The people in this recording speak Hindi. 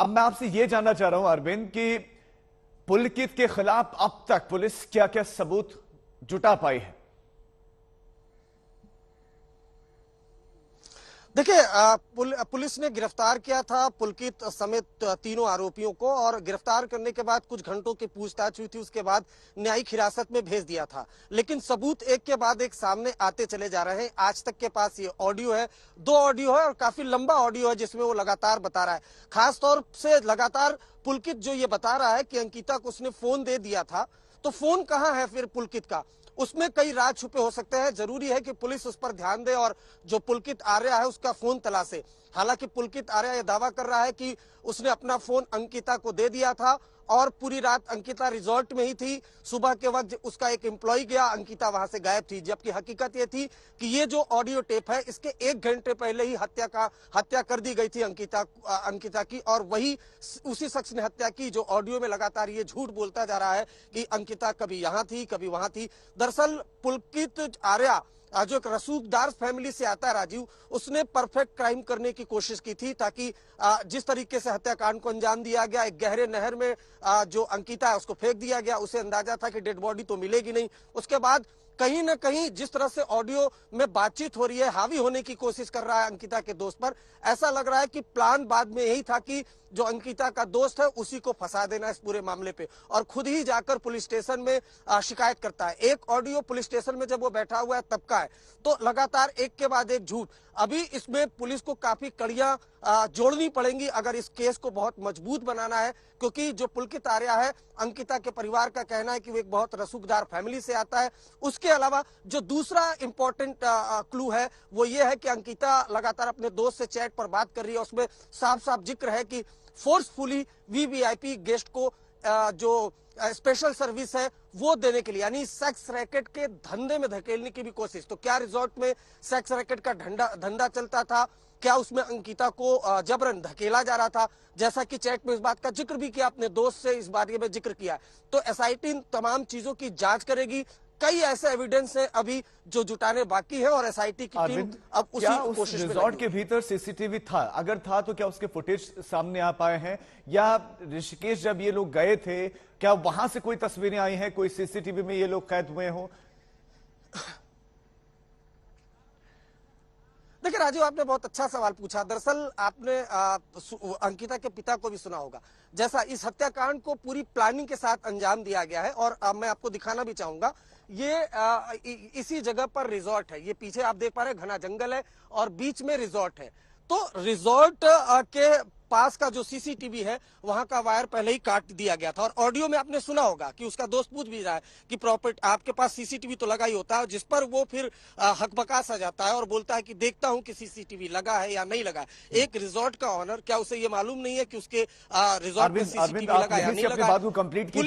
अब मैं आपसे ये जानना चाह रहा हूं अरविंद कि पुलकित के खिलाफ अब तक पुलिस क्या क्या सबूत जुटा पाई है? देखिए, पुलिस ने गिरफ्तार किया था पुलकित समेत तीनों आरोपियों को, और गिरफ्तार करने के बाद कुछ घंटों की पूछताछ हुई थी। उसके बाद न्यायिक हिरासत में भेज दिया था, लेकिन सबूत एक के बाद एक सामने आते चले जा रहे हैं। आज तक के पास ये ऑडियो है, 2 ऑडियो है और काफी लंबा ऑडियो है, जिसमें वो लगातार बता रहा है। खासतौर से लगातार पुलकित जो ये बता रहा है कि अंकिता को उसने फोन दे दिया था, तो फोन कहाँ है फिर पुलकित का? उसमें कई राज छुपे हो सकते हैं। जरूरी है कि पुलिस उस पर ध्यान दे और जो पुलकित आर्या है उसका फोन तलाशे। हालांकि पुलकित आर्या यह दावा कर रहा है कि उसने अपना फोन अंकिता को दे दिया था और पूरी रात अंकिता रिजॉर्ट में ही थी। सुबह के वक्त उसका एक एम्प्लॉय गया, अंकिता वहां से गायब थी। जबकि हकीकत ये थी कि ये जो ऑडियो टेप है, इसके 1 घंटे पहले ही हत्या कर दी गई थी अंकिता की, और वही उसी शख्स ने हत्या की जो ऑडियो में लगातार ये झूठ बोलता जा रहा है कि अंकिता कभी यहाँ थी, कभी वहां थी। दरअसल पुलकित आर्या जो एक रसूखदार फैमिली से आता है राजीव, उसने परफेक्ट क्राइम करने की कोशिश की थी, ताकि जिस तरीके से हत्याकांड को अंजाम दिया गया, एक गहरे नहर में जो अंकिता है उसको फेंक दिया गया। उसे अंदाजा था कि डेड बॉडी तो मिलेगी नहीं। उसके बाद कहीं ना कहीं जिस तरह से ऑडियो में बातचीत हो रही है, हावी होने की कोशिश कर रहा है अंकिता के दोस्त पर, ऐसा लग रहा है कि प्लान बाद में यही था कि जो अंकिता का दोस्त है उसी को फंसा देना इस पूरे मामले पे, और खुद ही जाकर पुलिस स्टेशन में शिकायत करता है। एक ऑडियो पुलिस स्टेशन में जब वो बैठा हुआ है तब का है, तो लगातार एक के बाद एक झूठ। अभी इसमें पुलिस को काफी कड़ियां जोड़नी पड़ेंगी अगर इस केस को बहुत मजबूत बनाना है, क्योंकि जो पुलकित आर्या है, अंकिता के परिवार का कहना है कि वो एक बहुत रसूखदार फैमिली से आता है। उसके अलावा जो दूसरा इंपॉर्टेंट क्लू है वो ये है कि अंकिता लगातार अपने दोस्त से चैट पर बात कर रही है। उसमें साफ साफ जिक्र है कि फोर्सफुली वीवीआईपी गेस्ट को जो स्पेशल सर्विस है वो देने के लिए, यानी सेक्स रैकेट के धंधे में धकेलने की भी कोशिश। तो क्या रिजॉर्ट में सेक्स रैकेट का धंधा चलता था? क्या उसमें अंकिता को जबरन धकेला जा रहा था? जैसा कि चैट में इस बात का जिक्र भी किया, अपने दोस्त से इस बारे में जिक्र किया। तो एसआईटी इन तमाम चीजों की जांच करेगी। कई ऐसे एविडेंस हैं अभी जो जुटाने बाकी है, और एसआईटी की टीम अब उसी कोशिश में रिजॉर्ट के भीतर सीसीटीवी था? अगर था तो क्या उसके फुटेज सामने आ पाए हैं? या ऋषिकेश जब ये लोग गए थे, क्या वहां से कोई तस्वीरें आई हैं, कोई सीसीटीवी में ये लोग कैद हुए हों? देखिए राजीव, आपने बहुत अच्छा सवाल पूछा। दरअसल आपने अंकिता के पिता को भी सुना होगा। जैसा इस हत्याकांड को पूरी प्लानिंग के साथ अंजाम दिया गया है, और मैं आपको दिखाना भी चाहूंगा। ये इसी जगह पर रिजॉर्ट है। ये पीछे आप देख पा रहे हैं घना जंगल है और बीच में रिजॉर्ट है। तो रिजॉर्ट के पास का जो सीसीटीवी है वहां का वायर पहले ही काट दिया गया था। और ऑडियो में आपने सुना होगा कि उसका दोस्त पूछ भी रहा है कि प्रॉपर्टी आपके पास सीसीटीवी तो लगा ही होता है, जिस पर वो फिर हकबका सा जाता है और बोलता है कि देखता हूं कि सीसीटीवी लगा है या नहीं लगा। एक रिजॉर्ट का ऑनर, क्या उसे ये मालूम नहीं है कि उसके रिजॉर्ट में सीसीटीवी लगा या नहीं लगा? पुलिस को